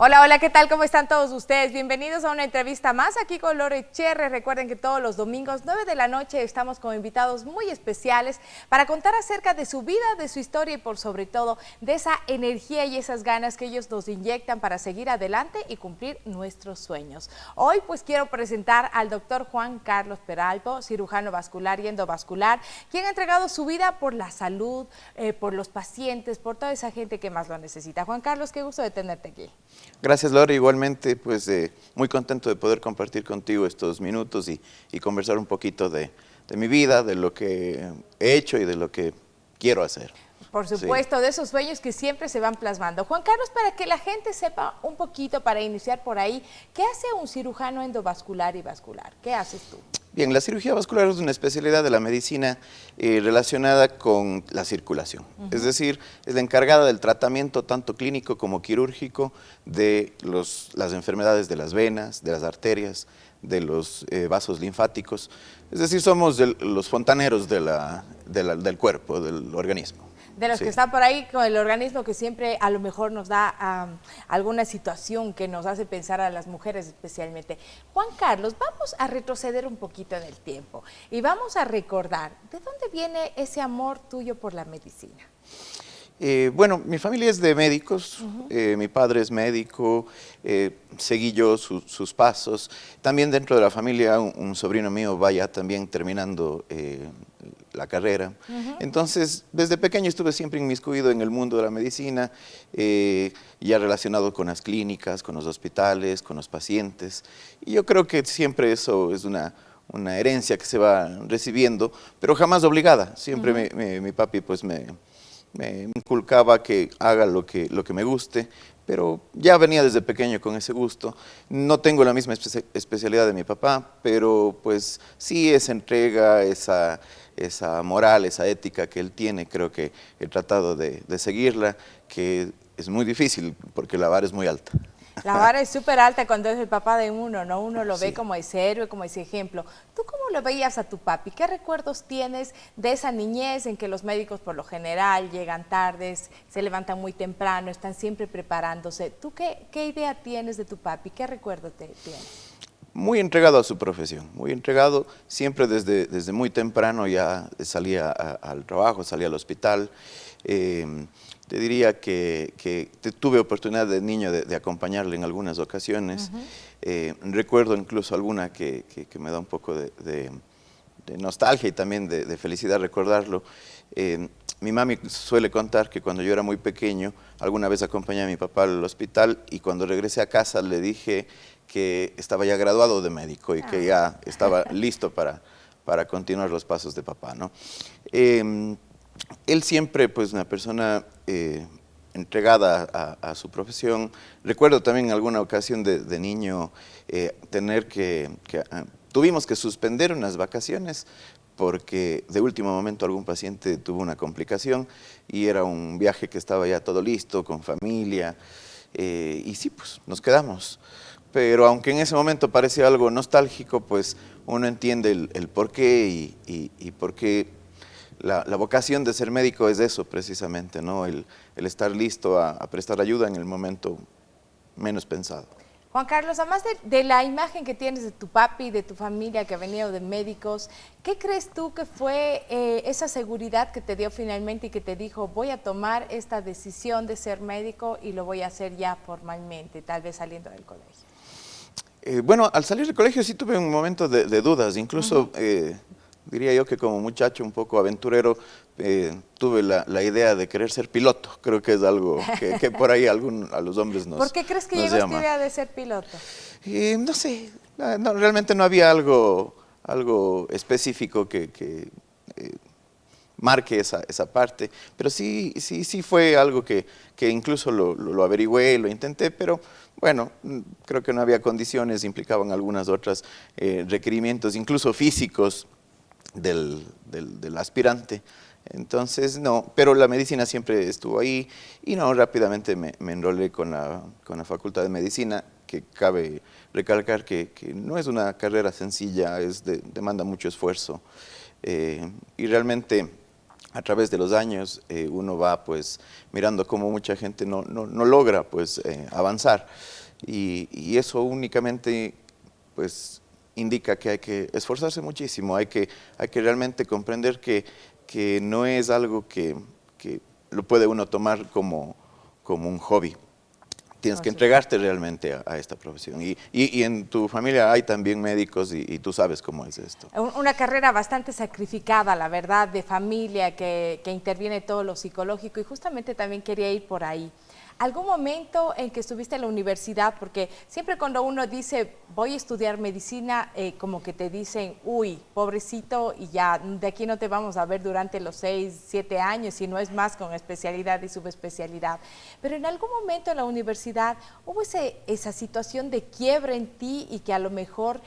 Hola, hola, ¿qué tal? ¿Cómo están todos ustedes? Bienvenidos a una entrevista más aquí con Lore Cherre. Recuerden que todos los domingos, 9 de la noche, estamos con invitados muy especiales para contar acerca de su vida, de su historia y por sobre todo de esa energía y esas ganas que ellos nos inyectan para seguir adelante y cumplir nuestros sueños. Hoy pues quiero presentar al doctor Juan Carlos Peralbo, cirujano vascular y endovascular, quien ha entregado su vida por la salud, por los pacientes, por toda esa gente que más lo necesita. Juan Carlos, qué gusto de tenerte aquí. Gracias, Lore. Igualmente, pues muy contento de poder compartir contigo estos minutos y conversar un poquito de mi vida, de lo que he hecho y de lo que quiero hacer. Por supuesto, sí, de esos sueños que siempre se van plasmando. Juan Carlos, para que la gente sepa un poquito, para iniciar por ahí, ¿qué hace un cirujano endovascular y vascular? ¿Qué haces tú? Bien, la cirugía vascular es una especialidad de la medicina relacionada con la circulación. Es decir, es la encargada del tratamiento tanto clínico como quirúrgico de las enfermedades de las venas, de las arterias, de los vasos linfáticos. Es decir, somos los fontaneros del cuerpo, del organismo. De los que están por ahí con el organismo que siempre a lo mejor nos da alguna situación que nos hace pensar a las mujeres especialmente. Juan Carlos, vamos a retroceder un poquito en el tiempo y vamos a recordar, ¿de dónde viene ese amor tuyo por la medicina? Bueno, mi familia es de médicos, mi padre es médico, seguí yo sus pasos. También dentro de la familia un sobrino mío vaya también terminando la carrera. Entonces, desde pequeño estuve siempre inmiscuido en el mundo de la medicina, ya relacionado con las clínicas, con los hospitales, con los pacientes. Y yo creo que siempre eso es una herencia que se va recibiendo, pero jamás obligada. Siempre mi papi pues me inculcaba que haga lo que me guste, pero ya venía desde pequeño con ese gusto. No tengo la misma especialidad de mi papá, pero pues sí esa entrega, esa moral, esa ética que él tiene, creo que he tratado de seguirla, que es muy difícil porque la vara es muy alta. La vara es súper alta cuando es el papá de uno, ¿no? Uno lo ve como ese héroe, como ese ejemplo. ¿Tú cómo lo veías a tu papi? ¿Qué recuerdos tienes de esa niñez en que los médicos por lo general llegan tardes, se levantan muy temprano, están siempre preparándose? ¿Tú qué idea tienes de tu papi? ¿Qué recuerdo tienes? Muy entregado a su profesión, muy entregado, siempre desde muy temprano ya salía al trabajo, salía al hospital. Te diría que tuve oportunidad de niño de acompañarle en algunas ocasiones. Recuerdo incluso alguna que me da un poco de nostalgia y también de felicidad recordarlo. Mi mami suele contar que cuando yo era muy pequeño, alguna vez acompañé a mi papá al hospital y cuando regresé a casa le dije que estaba ya graduado de médico y que ya estaba listo para continuar los pasos de papá, ¿no? Él siempre, pues, una persona entregada a su profesión. Recuerdo también en alguna ocasión de niño tuvimos que suspender unas vacaciones porque de último momento algún paciente tuvo una complicación y era un viaje que estaba ya todo listo, con familia, y sí, pues, nos quedamos. Pero aunque en ese momento parecía algo nostálgico, pues uno entiende el porqué y por qué la vocación de ser médico es eso precisamente, ¿no? El estar listo a prestar ayuda en el momento menos pensado. Juan Carlos, además de la imagen que tienes de tu papi, de tu familia que ha venido de médicos, ¿qué crees tú que fue esa seguridad que te dio finalmente y que te dijo voy a tomar esta decisión de ser médico y lo voy a hacer ya formalmente, tal vez saliendo del colegio? Bueno, al salir del colegio sí tuve un momento de dudas, incluso diría yo que como muchacho un poco aventurero tuve la idea de querer ser piloto. Creo que es algo que por ahí a los hombres nos llama. ¿Por qué crees que llegó esta idea de ser piloto? No sé, realmente no había algo específico que marque esa parte, pero sí fue algo que incluso lo averigüé, lo intenté, pero bueno, creo que no había condiciones, implicaban algunas otras requerimientos, incluso físicos del aspirante. Entonces, no, pero la medicina siempre estuvo ahí y no, rápidamente me enrolé con la Facultad de Medicina, que cabe recalcar que no es una carrera sencilla, demanda mucho esfuerzo y realmente a través de los años uno va pues mirando cómo mucha gente no logra pues avanzar y eso únicamente pues indica que hay que esforzarse muchísimo, hay que realmente comprender que no es algo que lo puede uno tomar como un hobby. Tienes que entregarte realmente a esta profesión. Y en tu familia hay también médicos y tú sabes cómo es esto. Una carrera bastante sacrificada, la verdad, de familia, que interviene todo lo psicológico y justamente también quería ir por ahí. ¿Algún momento en que estuviste en la universidad? Porque siempre cuando uno dice voy a estudiar medicina, como que te dicen, uy, pobrecito, y ya de aquí no te vamos a ver durante los 6, 7 años, si no es más con especialidad y subespecialidad. Pero en algún momento en la universidad hubo esa situación de quiebre en ti y que a lo mejor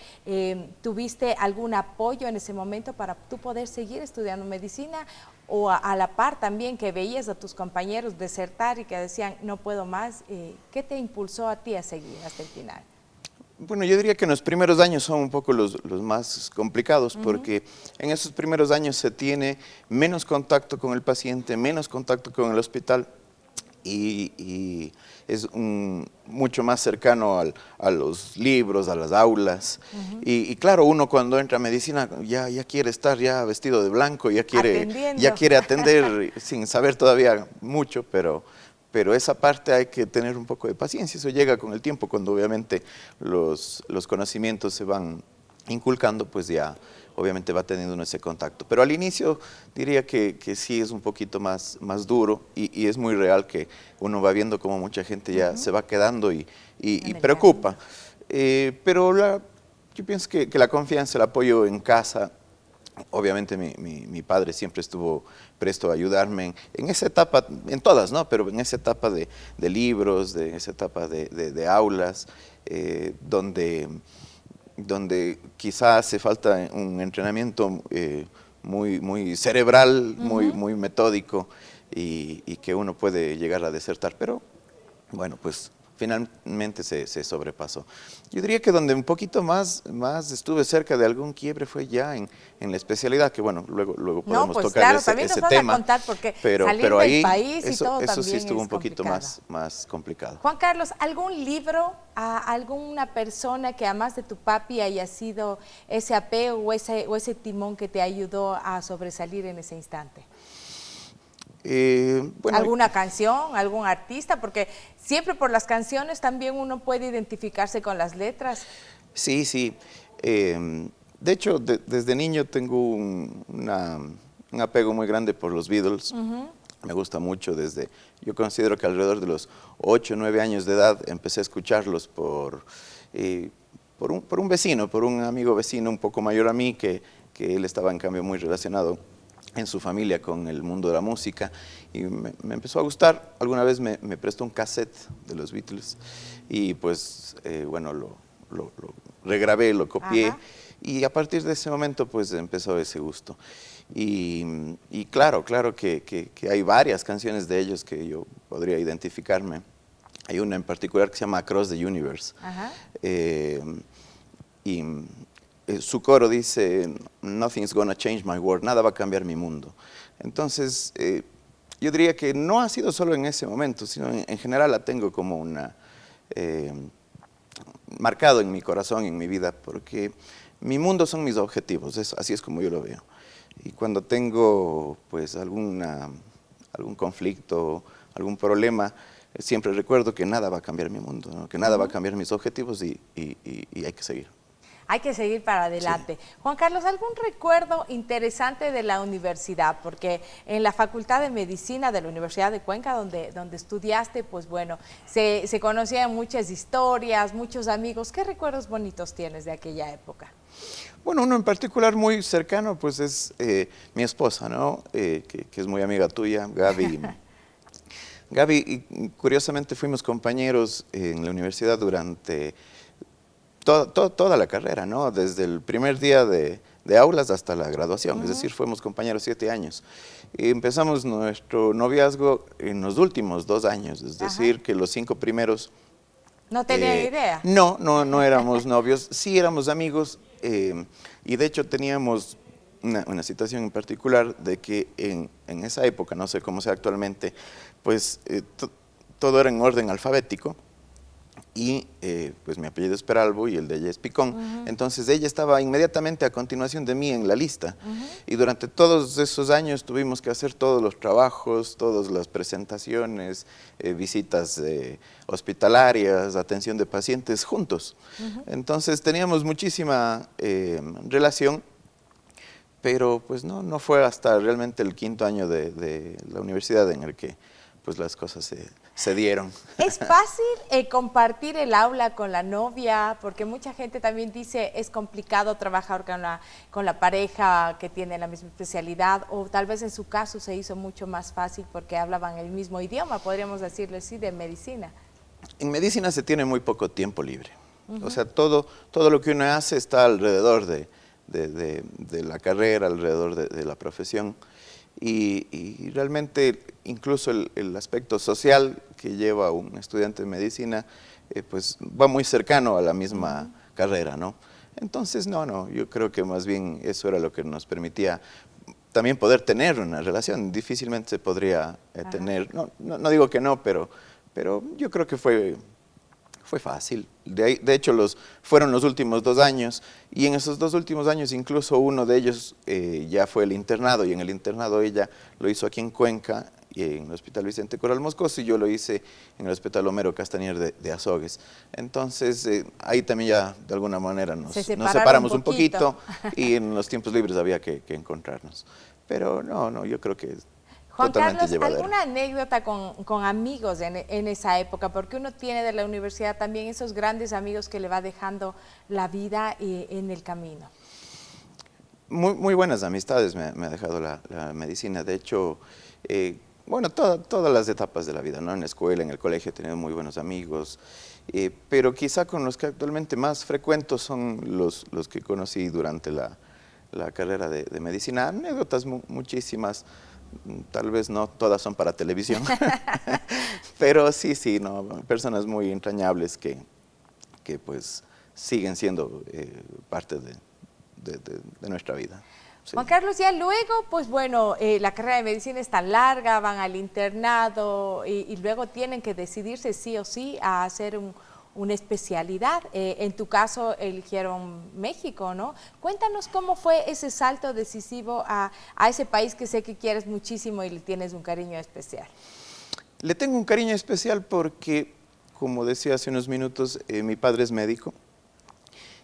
tuviste algún apoyo en ese momento para tú poder seguir estudiando medicina, o a la par también que veías a tus compañeros desertar y que decían no puedo más. ¿Qué te impulsó a ti a seguir hasta el final? Bueno, yo diría que en los primeros años son un poco los más complicados porque en esos primeros años se tiene menos contacto con el paciente, menos contacto con el hospital y es mucho más cercano a los libros, a las aulas. Y claro, uno cuando entra a medicina ya quiere estar ya vestido de blanco, ya quiere atender sin saber todavía mucho, pero esa parte hay que tener un poco de paciencia. Eso llega con el tiempo, cuando obviamente los conocimientos se van inculcando, pues ya obviamente va teniendo uno ese contacto. Pero al inicio diría que sí es un poquito más duro y es muy real que uno va viendo cómo mucha gente ya se va quedando y preocupa. Pero yo pienso que la confianza, el apoyo en casa, obviamente mi padre siempre estuvo presto a ayudarme en esa etapa, en todas, ¿no? Pero en esa etapa de libros, de esa etapa de aulas, donde quizá hace falta un entrenamiento muy cerebral, muy metódico y que uno puede llegar a desertar, pero bueno, pues finalmente se sobrepasó. Yo diría que donde un poquito más estuve cerca de algún quiebre fue ya en la especialidad, que bueno, luego podemos pues tocar claro, ese también nos vas tema. a contar porque pero salir ahí del país y todo eso también sí estuvo es un poquito complicado. más complicado. Juan Carlos, ¿algún libro a alguna persona que además de tu papi haya sido ese apego o ese timón que te ayudó a sobresalir en ese instante? Bueno, ¿Alguna canción, algún artista? Porque siempre por las canciones también uno puede identificarse con las letras. Sí. De hecho, desde niño tengo un apego muy grande por los Beatles. Me gusta mucho yo considero que alrededor de los 8 o 9 años de edad empecé a escucharlos por un vecino, por un amigo vecino un poco mayor a mí, que él estaba en cambio muy relacionado en su familia con el mundo de la música y me empezó a gustar. Alguna vez me prestó un cassette de los Beatles y pues bueno, lo regrabé, lo copié y a partir de ese momento pues empezó ese gusto. Y claro que hay varias canciones de ellos que yo podría identificarme. Hay una en particular que se llama Across the Universe. Su coro dice, nothing's gonna change my world, nada va a cambiar mi mundo. Entonces, yo diría que no ha sido solo en ese momento, sino en general la tengo como marcado en mi corazón, en mi vida, porque mi mundo son mis objetivos, así es como yo lo veo. Y cuando tengo pues algún conflicto, algún problema, siempre recuerdo que nada va a cambiar mi mundo, ¿no? Que nada va a cambiar mis objetivos y hay que seguir. Hay que seguir para adelante. Sí. Juan Carlos, ¿algún recuerdo interesante de la universidad? Porque en la Facultad de Medicina de la Universidad de Cuenca, donde estudiaste, pues bueno, se conocían muchas historias, muchos amigos. ¿Qué recuerdos bonitos tienes de aquella época? Bueno, uno en particular muy cercano, pues es mi esposa, ¿no? Que es muy amiga tuya, Gaby. Gaby, curiosamente fuimos compañeros en la universidad durante toda la carrera, ¿no? Desde el primer día de aulas hasta la graduación, es decir, fuimos compañeros 7 años. Y empezamos nuestro noviazgo en los últimos 2 años, es decir, que los 5 primeros... ¿No tenían idea? No éramos novios, sí éramos amigos y de hecho teníamos una situación en particular de que en esa época, no sé cómo sea actualmente, pues todo era en orden alfabético y pues mi apellido es Peralbo y el de ella es Picón. Entonces ella estaba inmediatamente a continuación de mí en la lista. Y durante todos esos años tuvimos que hacer todos los trabajos, todas las presentaciones, visitas hospitalarias, atención de pacientes juntos. Entonces teníamos muchísima relación, pero pues no fue hasta realmente el quinto año de la universidad en el que pues las cosas se dieron. ¿Es fácil compartir el aula con la novia? Porque mucha gente también dice es complicado trabajar con la pareja que tiene la misma especialidad, o tal vez en su caso se hizo mucho más fácil porque hablaban el mismo idioma, podríamos decirlo así, de medicina. En medicina se tiene muy poco tiempo libre. O sea, todo lo que uno hace está alrededor de la carrera, alrededor de la profesión. Y realmente incluso el aspecto social que lleva un estudiante de medicina pues va muy cercano a la misma carrera, ¿no? Entonces, yo creo que más bien eso era lo que nos permitía también poder tener una relación. Difícilmente se podría tener, no digo que no, pero yo creo que fue fácil. De hecho, fueron los últimos 2 años, y en esos 2 últimos años incluso uno de ellos ya fue el internado, y en el internado ella lo hizo aquí en Cuenca, en el Hospital Vicente Coral Moscoso, y yo lo hice en el Hospital Homero Castañer de Azogues. Entonces, ahí también ya de alguna manera nos separamos un poquito, y en los tiempos libres había que encontrarnos. Pero yo creo que Juan Carlos, ¿alguna anécdota con amigos en esa época? Porque uno tiene de la universidad también esos grandes amigos que le va dejando la vida en el camino. Muy buenas amistades me ha dejado la medicina. De hecho, bueno, todas las etapas de la vida, ¿no? En la escuela, en el colegio he tenido muy buenos amigos, pero quizá con los que actualmente más frecuento son los que conocí durante la carrera de medicina. Anécdotas muchísimas. Tal vez no todas son para televisión, pero sí, personas muy entrañables que pues siguen siendo parte de nuestra vida. Sí. Juan Carlos, ya luego, pues bueno, la carrera de medicina es tan larga, van al internado y luego tienen que decidirse sí o sí a hacer una especialidad. En tu caso eligieron México, ¿no? Cuéntanos cómo fue ese salto decisivo a ese país que sé que quieres muchísimo y le tienes un cariño especial. Le tengo un cariño especial porque, como decía hace unos minutos, mi padre es médico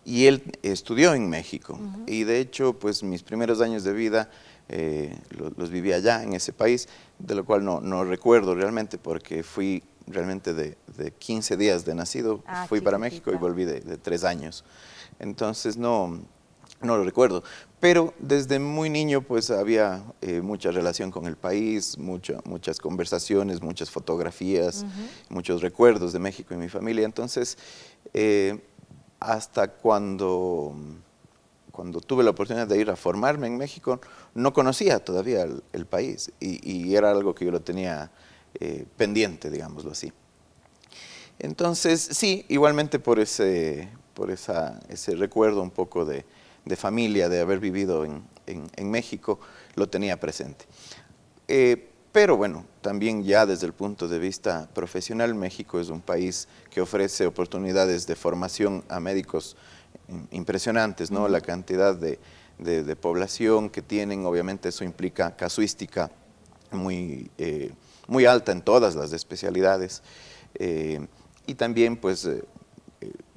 y él estudió en México. Y de hecho, pues mis primeros años de vida los viví allá, en ese país, de lo cual no recuerdo realmente porque fui realmente de 15 días de nacido, fui para México y volví de 3 años. Entonces no lo recuerdo, pero desde muy niño pues había mucha relación con el país, muchas conversaciones, muchas fotografías, muchos recuerdos de México y mi familia. Entonces, hasta cuando tuve la oportunidad de ir a formarme en México, no conocía todavía el país y era algo que yo lo tenía pendiente, digámoslo así. Entonces, sí, igualmente por ese recuerdo un poco de familia, de haber vivido en México, lo tenía presente. Pero bueno, también ya desde el punto de vista profesional, México es un país que ofrece oportunidades de formación a médicos impresionantes, ¿no? La cantidad de población que tienen, obviamente eso implica casuística muy alta en todas las especialidades, y también pues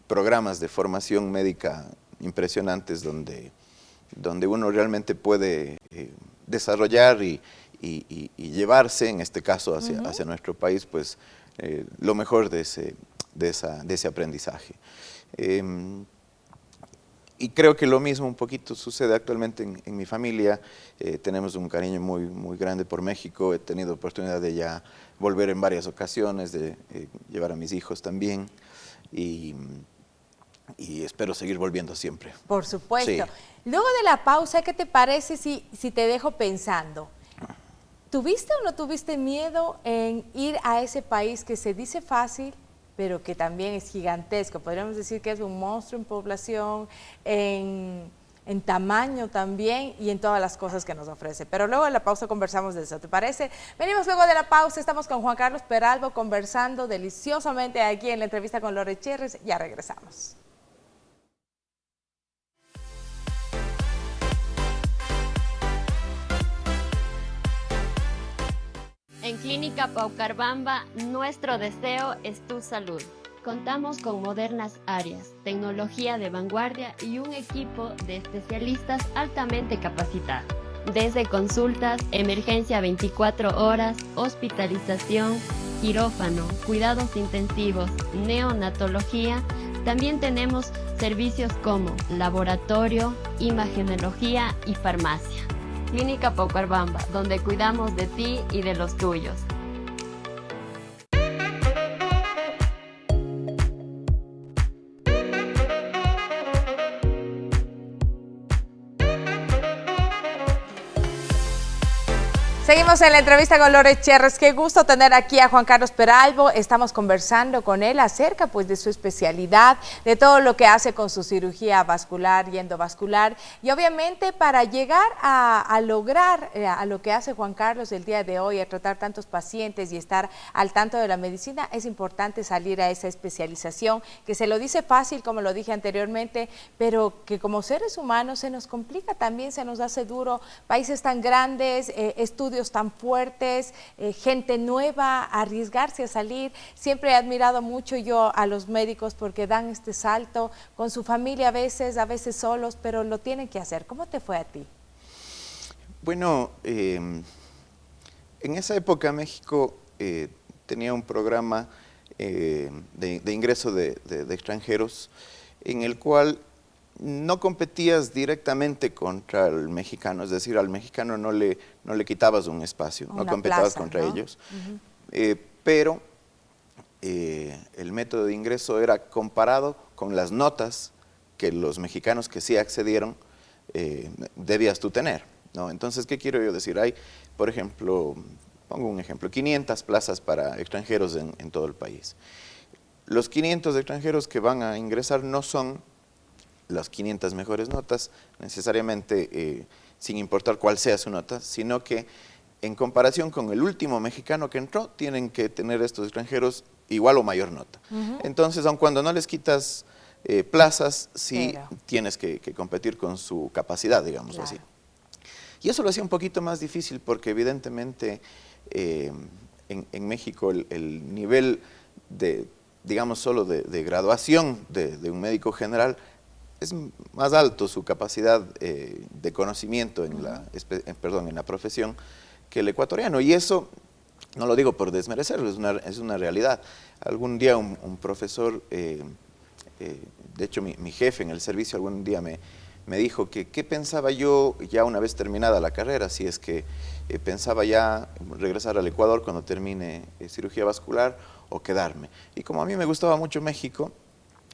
programas de formación médica impresionantes donde uno realmente puede desarrollar y llevarse, en este caso hacia nuestro país, pues lo mejor de ese aprendizaje. Y creo que lo mismo un poquito sucede actualmente en mi familia. Tenemos un cariño muy grande por México. He tenido oportunidad de ya volver en varias ocasiones, de llevar a mis hijos también. Y espero seguir volviendo siempre. Por supuesto. Sí. Luego de la pausa, ¿qué te parece si te dejo pensando? ¿Tuviste o no tuviste miedo en ir a ese país que se dice fácil, pero que también es gigantesco? Podríamos decir que es un monstruo en población, en en tamaño también y en todas las cosas que nos ofrece. Pero luego en la pausa conversamos de eso, ¿te parece? Venimos luego de la pausa, estamos con Juan Carlos Peralbo conversando deliciosamente aquí en la entrevista con Lore Cherres. Ya regresamos. En Clínica Paucarbamba, nuestro deseo es tu salud. Contamos con modernas áreas, tecnología de vanguardia y un equipo de especialistas altamente capacitados. Desde consultas, emergencia 24 horas, hospitalización, quirófano, cuidados intensivos, neonatología, también tenemos servicios como laboratorio, imagenología y farmacia. Clínica Paucarbamba, donde cuidamos de ti y de los tuyos. Seguimos en la entrevista con Lore Cherres. Qué gusto tener aquí a Juan Carlos Peralbo. Estamos conversando con él acerca pues de su especialidad, de todo lo que hace con su cirugía vascular y endovascular. Y obviamente para llegar a lograr a lo que hace Juan Carlos el día de hoy, a tratar tantos pacientes y estar al tanto de la medicina, es importante salir a esa especialización, que se lo dice fácil, como lo dije anteriormente, pero que como seres humanos se nos complica también, se nos hace duro. Países tan grandes, estudios tan fuertes, gente nueva, arriesgarse a salir. Siempre he admirado mucho yo a los médicos porque dan este salto con su familia a veces solos, pero lo tienen que hacer. ¿Cómo te fue a ti? Bueno, en esa época México tenía un programa de ingreso de extranjeros en el cual no competías directamente contra el mexicano, es decir, al mexicano no le quitabas un espacio, no competías contra ellos, pero el método de ingreso era comparado con las notas que los mexicanos que sí accedieron debías tú tener, ¿no? Entonces, ¿qué quiero yo decir? Hay, por ejemplo, pongo un ejemplo, 500 plazas para extranjeros en todo el país. Los 500 extranjeros que van a ingresar no son las 500 mejores notas, necesariamente sin importar cuál sea su nota, sino que en comparación con el último mexicano que entró, tienen que tener estos extranjeros igual o mayor nota. Entonces, aun cuando no les quitas plazas, sí tienes que competir con su capacidad, digamos así. Y eso lo hacía un poquito más difícil porque evidentemente en México el nivel de, digamos, solo de graduación de un médico general es más alto, su capacidad de conocimiento en la profesión que el ecuatoriano. Y eso no lo digo por desmerecerlo, es una realidad. Algún día un profesor, de hecho mi jefe en el servicio algún día me dijo que qué pensaba yo ya una vez terminada la carrera, si es que pensaba ya regresar al Ecuador cuando termine cirugía vascular o quedarme. Y como a mí me gustaba mucho México,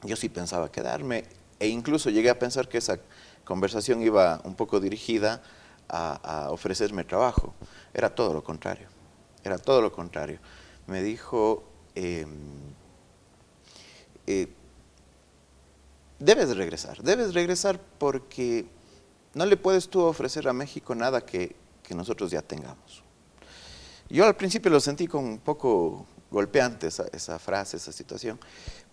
yo sí pensaba quedarme. E incluso llegué a pensar que esa conversación iba un poco dirigida a ofrecerme trabajo. Era todo lo contrario, era todo lo contrario. Me dijo, debes regresar porque no le puedes tú ofrecer a México nada que nosotros ya tengamos. Yo al principio lo sentí como un poco golpeante esa frase, esa situación,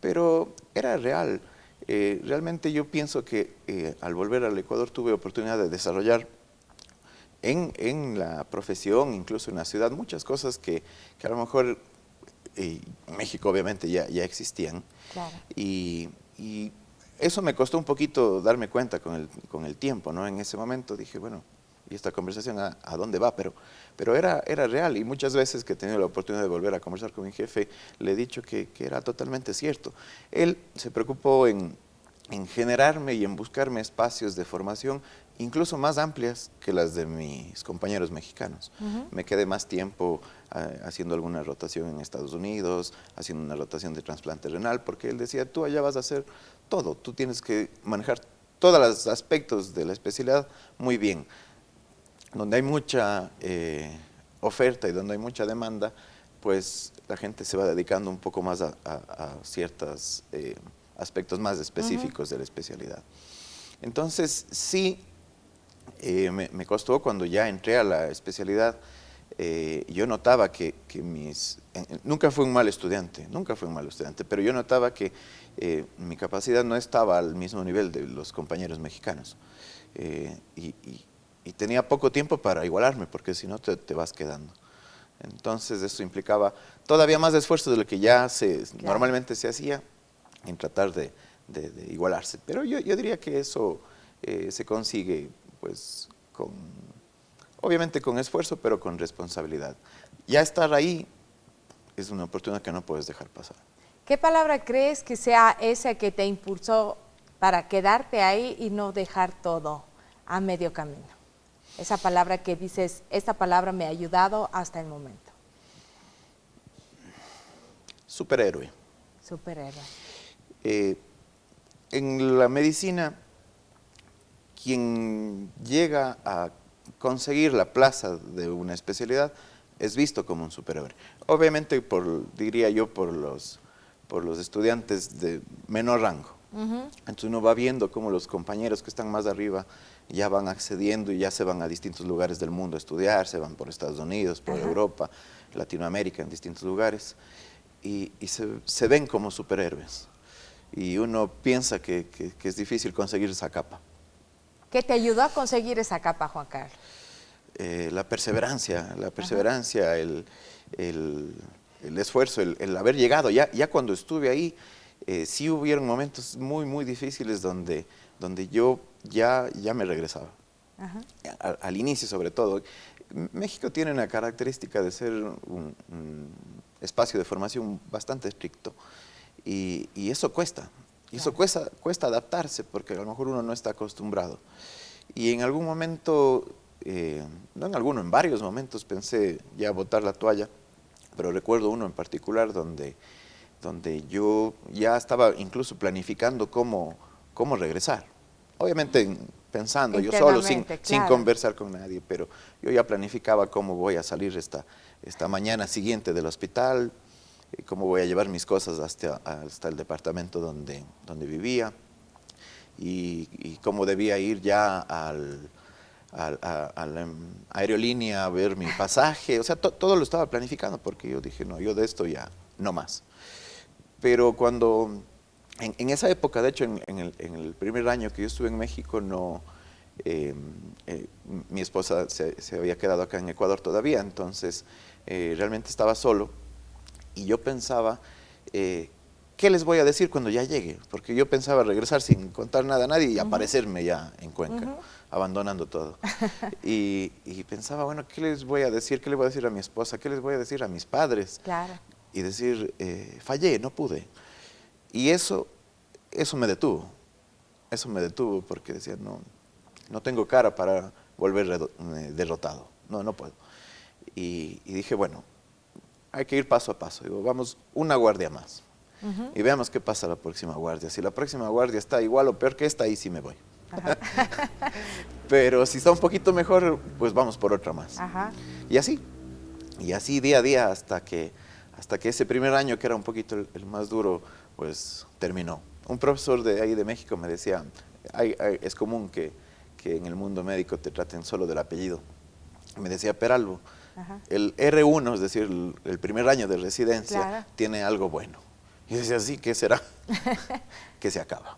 pero era real. Realmente yo pienso que al volver al Ecuador tuve oportunidad de desarrollar en la profesión, incluso en la ciudad, muchas cosas que a lo mejor en México obviamente ya existían. Claro. Y eso me costó un poquito darme cuenta con el tiempo, ¿no? En ese momento dije, bueno, ¿y esta conversación a dónde va? Pero era real, y muchas veces que he tenido la oportunidad de volver a conversar con mi jefe, le he dicho que era totalmente cierto. Él se preocupó en generarme y en buscarme espacios de formación incluso más amplias que las de mis compañeros mexicanos. Me quedé más tiempo haciendo alguna rotación en Estados Unidos, haciendo una rotación de trasplante renal, porque él decía, tú allá vas a hacer todo, tú tienes que manejar todos los aspectos de la especialidad muy bien. Donde hay mucha oferta y donde hay mucha demanda, pues la gente se va dedicando un poco más a ciertos aspectos más específicos de la especialidad. Entonces, sí, me costó cuando ya entré a la especialidad. Yo notaba que nunca fui un mal estudiante, pero yo notaba que mi capacidad no estaba al mismo nivel de los compañeros mexicanos. Y tenía poco tiempo para igualarme, porque si no te vas quedando. Entonces eso implicaba todavía más esfuerzo de lo que ya normalmente se hacía en tratar de igualarse. Pero yo diría que eso se consigue pues obviamente con esfuerzo, pero con responsabilidad. Ya estar ahí es una oportunidad que no puedes dejar pasar. ¿Qué palabra crees que sea esa que te impulsó para quedarte ahí y no dejar todo a medio camino? Esa palabra que dices, esta palabra me ha ayudado hasta el momento. Superhéroe. Superhéroe. En la medicina, quien llega a conseguir la plaza de una especialidad es visto como un superhéroe. Obviamente, diría yo, por los estudiantes de menor rango. Entonces uno va viendo cómo los compañeros que están más arriba ya van accediendo y ya se van a distintos lugares del mundo a estudiar, se van por Estados Unidos, por Europa, Latinoamérica, en distintos lugares, y se ven como superhéroes. Y uno piensa que es difícil conseguir esa capa. ¿Qué te ayudó a conseguir esa capa, Juan Carlos? La perseverancia, el esfuerzo, el haber llegado. Ya cuando estuve ahí, sí hubieron momentos muy difíciles donde yo ya me regresaba. Al inicio, sobre todo. México tiene una característica de ser un espacio de formación bastante estricto, y eso cuesta. Y eso cuesta adaptarse, porque a lo mejor uno no está acostumbrado. Y en algún momento, no en alguno, en varios momentos pensé ya botar la toalla, pero recuerdo uno en particular donde yo ya estaba incluso planificando cómo regresar. Obviamente pensando yo solo, sin conversar con nadie, pero yo ya planificaba cómo voy a salir esta mañana siguiente del hospital, cómo voy a llevar mis cosas hasta el departamento donde vivía, y cómo debía ir ya a la aerolínea a ver mi pasaje. O sea, todo lo estaba planificando, porque yo dije, no, yo de esto ya no más. Pero cuando, en esa época, de hecho, en el primer año que yo estuve en México, mi esposa se había quedado acá en Ecuador todavía, entonces realmente estaba solo, y yo pensaba, ¿qué les voy a decir cuando ya llegue? Porque yo pensaba regresar sin contar nada a nadie y aparecerme ya en Cuenca, abandonando todo. Y pensaba, bueno, ¿qué les voy a decir? ¿Qué le voy a decir a mi esposa? ¿Qué les voy a decir a mis padres? Claro. Y decir, fallé, no pude. Y eso me detuvo. Eso me detuvo, porque decía, no tengo cara para volver derrotado. No puedo. Y dije, bueno, hay que ir paso a paso. Digo, vamos una guardia más. Y veamos qué pasa la próxima guardia. Si la próxima guardia está igual o peor que esta, ahí sí me voy. Pero si está un poquito mejor, pues vamos por otra más. Y así día a día, hasta que ese primer año, que era un poquito el más duro, pues terminó. Un profesor de ahí de México me decía, es común que en el mundo médico te traten solo del apellido. Me decía, Peralvo, el R1, es decir, el primer año de residencia, tiene algo bueno. Y yo decía, sí, ¿qué será? Que se acaba.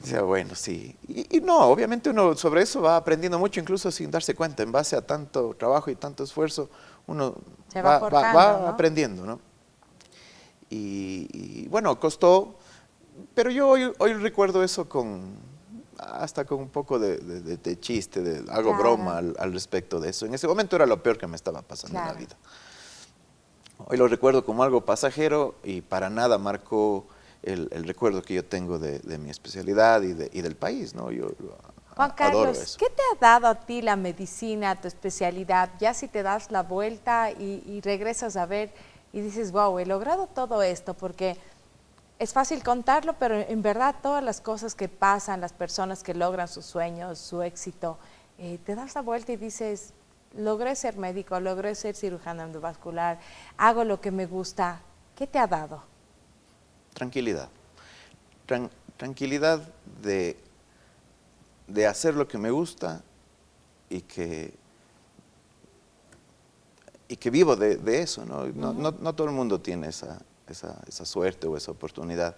O sea, bueno, sí. Y no, obviamente uno sobre eso va aprendiendo mucho, incluso sin darse cuenta. En base a tanto trabajo y tanto esfuerzo, uno va aprendiendo, ¿no? Y bueno, costó, pero yo hoy recuerdo eso hasta con un poco de chiste, hago broma al respecto de eso. En ese momento era lo peor que me estaba pasando en la vida. Hoy lo recuerdo como algo pasajero, y para nada marcó el recuerdo que yo tengo de mi especialidad y del país, ¿no? Yo Juan Carlos, ¿qué te ha dado a ti la medicina, tu especialidad? Ya si te das la vuelta y regresas a ver y dices, wow, he logrado todo esto, porque es fácil contarlo, pero en verdad todas las cosas que pasan, las personas que logran sus sueños, su éxito, te das la vuelta y dices, logré ser médico, logré ser cirujano endovascular, hago lo que me gusta. ¿Qué te ha dado? Tranquilidad. tranquilidad de hacer lo que me gusta y que vivo de eso, ¿no? No todo el mundo tiene esa suerte o esa oportunidad.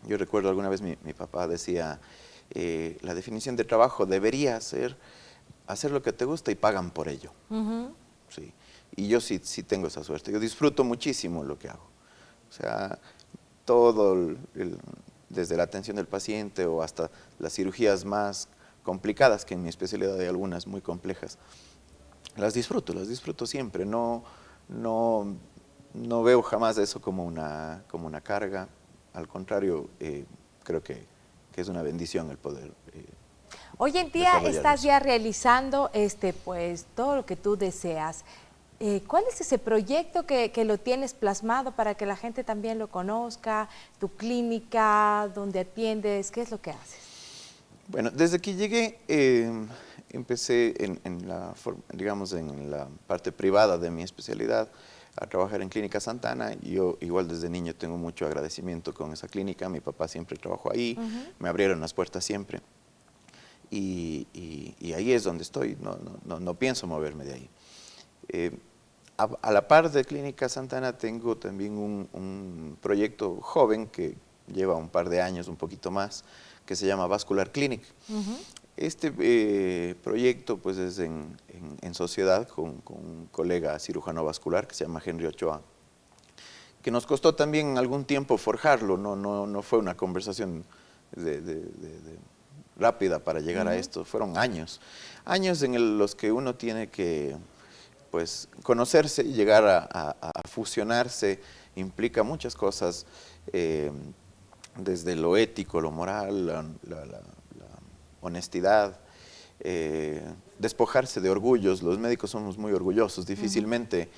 Yo recuerdo alguna vez mi papá decía, la definición de trabajo debería ser hacer lo que te gusta y pagan por ello. Sí. Y yo sí tengo esa suerte. Yo disfruto muchísimo lo que hago. O sea, todo, desde la atención del paciente o hasta las cirugías más complicadas, que en mi especialidad hay algunas muy complejas, las disfruto siempre. No veo jamás eso como una carga. Al contrario, creo que es una bendición el poder. Hoy en día estás ya realizando pues todo lo que tú deseas. ¿Cuál es ese proyecto que lo tienes plasmado para que la gente también lo conozca? ¿Tu clínica, donde atiendes? ¿Qué es lo que haces? Bueno, desde que llegué empecé en la parte privada de mi especialidad a trabajar en Clínica Santana. Yo igual desde niño tengo mucho agradecimiento con esa clínica. Mi papá siempre trabajó ahí, me abrieron las puertas siempre. Y ahí es donde estoy, no pienso moverme de ahí. A la par de Clínica Santana tengo también un proyecto joven que lleva un par de años, un poquito más, que se llama Vascular Clinic. Este proyecto pues es en sociedad con un colega cirujano vascular que se llama Henry Ochoa, que nos costó también algún tiempo forjarlo, no fue una conversación rápida para llegar a esto, fueron años en los que uno tiene que pues conocerse y llegar a fusionarse, implica muchas cosas, desde lo ético, lo moral, la honestidad, despojarse de orgullos. Los médicos somos muy orgullosos, difícilmente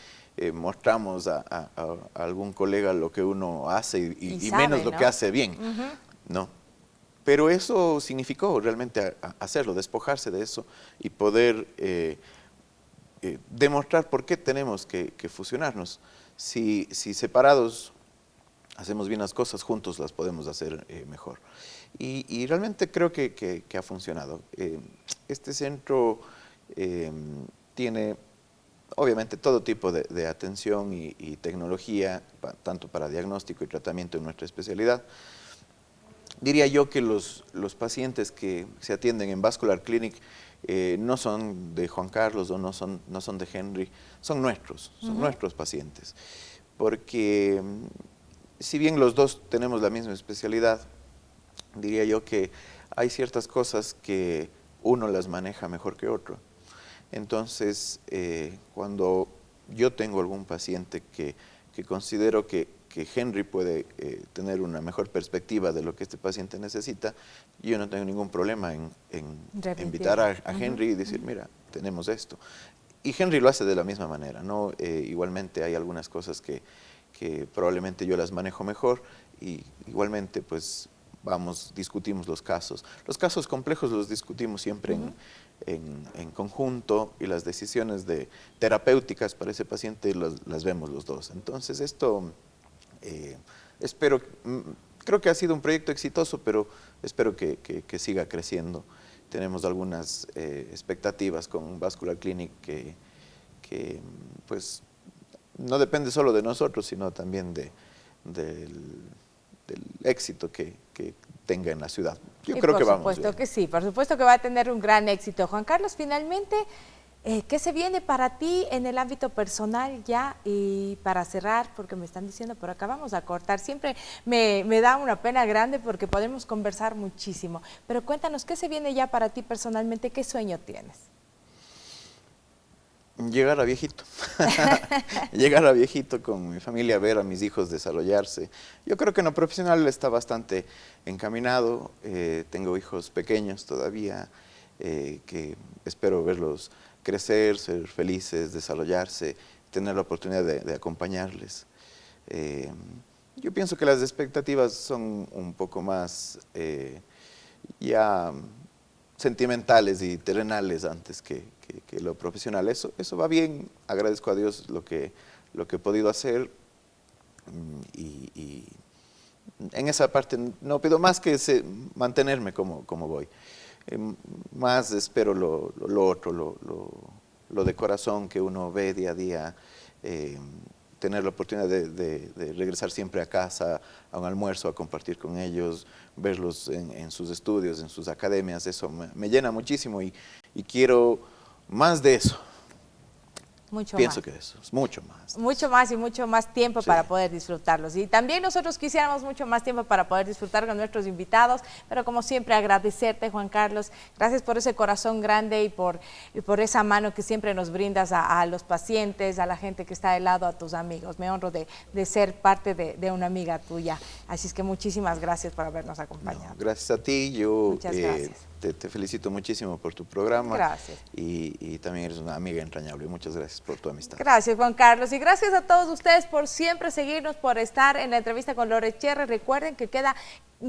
mostramos a algún colega lo que uno hace y sabe, menos lo que hace bien, ¿no? Pero eso significó realmente hacerlo, despojarse de eso y poder demostrar por qué tenemos que fusionarnos. Si separados hacemos bien las cosas, juntos las podemos hacer mejor. Y realmente creo que ha funcionado. Este centro tiene obviamente todo tipo de atención y tecnología, tanto para diagnóstico y tratamiento en nuestra especialidad. Diría yo que los pacientes que se atienden en Vascular Clinic no son de Juan Carlos o no son de Henry, son nuestros pacientes. Porque si bien los dos tenemos la misma especialidad, diría yo que hay ciertas cosas que uno las maneja mejor que otro. Entonces, cuando yo tengo algún paciente que considero que Henry puede tener una mejor perspectiva de lo que este paciente necesita, yo no tengo ningún problema en invitar a Henry y decir, mira, tenemos esto. Y Henry lo hace de la misma manera, ¿no? Igualmente hay algunas cosas que probablemente yo las manejo mejor y igualmente pues discutimos los casos. Los casos complejos los discutimos siempre en conjunto y las decisiones terapéuticas para ese paciente las vemos los dos. Entonces esto creo que ha sido un proyecto exitoso, pero espero que siga creciendo. Tenemos algunas expectativas con Vascular Clinic que pues no depende solo de nosotros, sino también del éxito que tenga en la ciudad. Yo creo que vamos bien. Por supuesto que sí, por supuesto que va a tener un gran éxito. Juan Carlos, finalmente, ¿qué se viene para ti en el ámbito personal ya? Y para cerrar, porque me están diciendo por acá, vamos a cortar. Siempre me da una pena grande porque podemos conversar muchísimo. Pero cuéntanos, ¿qué se viene ya para ti personalmente? ¿Qué sueño tienes? Llegar a viejito. Llegar a viejito con mi familia, ver a mis hijos desarrollarse. Yo creo que en lo profesional está bastante encaminado. Tengo hijos pequeños todavía que espero verlos crecer, ser felices, desarrollarse, tener la oportunidad de acompañarles. Yo pienso que las expectativas son un poco más ya sentimentales y terrenales antes que lo profesional. Eso va bien, agradezco a Dios lo que he podido hacer y en esa parte no pido más que mantenerme como voy. Más espero lo otro, lo de corazón que uno ve día a día, tener la oportunidad de regresar siempre a casa, a un almuerzo, a compartir con ellos, verlos en sus estudios, en sus academias, eso me llena muchísimo y quiero más de eso. Pienso que eso es mucho más. Mucho más y mucho más tiempo Sí. para poder disfrutarlos. Y también nosotros quisiéramos mucho más tiempo para poder disfrutar con nuestros invitados, pero como siempre agradecerte, Juan Carlos, gracias por ese corazón grande y por esa mano que siempre nos brindas a los pacientes, a la gente que está de lado, a tus amigos. Me honro de ser parte de una amiga tuya. Así es que muchísimas gracias por habernos acompañado. No, gracias a ti, yo Muchas gracias. te felicito muchísimo por tu programa. Gracias. Y también eres una amiga entrañable. Muchas gracias por tu amistad. Gracias, Juan Carlos. Y gracias a todos ustedes por siempre seguirnos, por estar en la entrevista con Lore Cherry. Recuerden que queda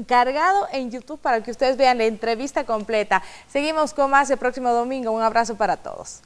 cargado en YouTube para que ustedes vean la entrevista completa. Seguimos con más el próximo domingo. Un abrazo para todos.